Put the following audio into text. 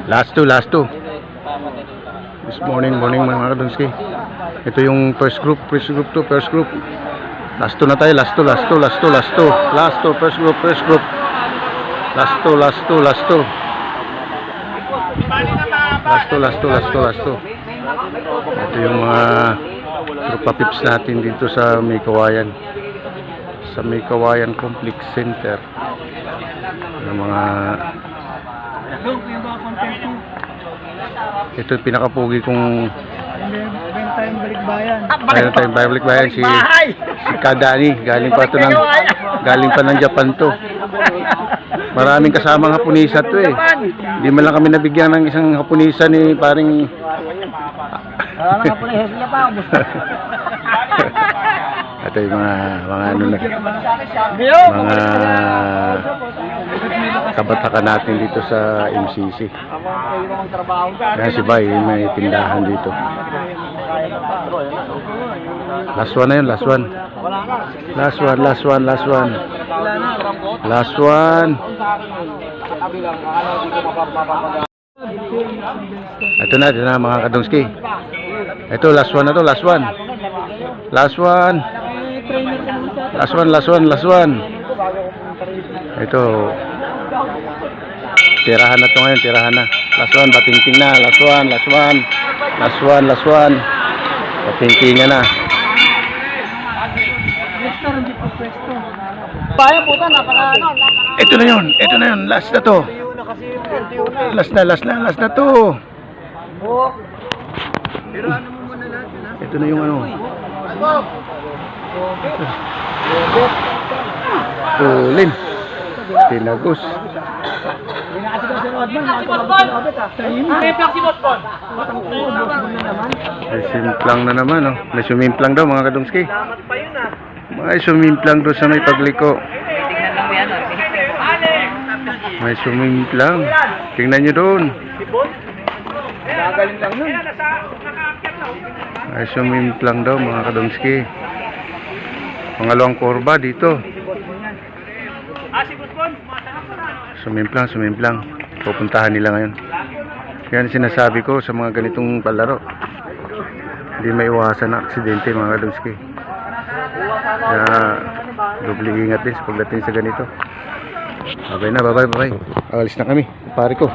Last two, last two. This morning mga kadonski. Ito yung first group to, first group. Last two na tayo, last two. Last two, first group. Last two. Ito yung mga tropa pips natin dito sa May Kawayan. Sa May Kawayan Complex Center. Yung mga ito yung pinakapugi kong balikbayan si Kadani. Galing pa ng Japan to. Maraming kasamang Haponisa to eh. Hindi man lang kami nabigyan ng isang Haponisa ni paring ito yung mga ano na mga kabataka natin dito sa MCC. Yan si Bay, may tindahan dito. Last one na yun, last one. Ito na mga kadongski. Ito last one. Ito tirahan na to ngayon, last one, batingting na, last one, batingtingan na. Ito na yun, last na to. Last na to. Ito na yung ano. Ulin. Tinagos. May simplang na naman, oh. May sumimplang daw mga kadongski. May sumimplang doon sa may pagliko. May sumimplang. Tingnan nyo doon. May sumimplang daw mga kadongski. Pangalawang kurba dito. Sumimplang. Pupuntahan nila ngayon. Yan sinasabi ko sa mga ganitong palaro. Hindi may iwasan na aksidente mga kadongski. Kaya doble ingat din sa pagdating sa ganito. Bye-bye. Alis na kami. Pare ko.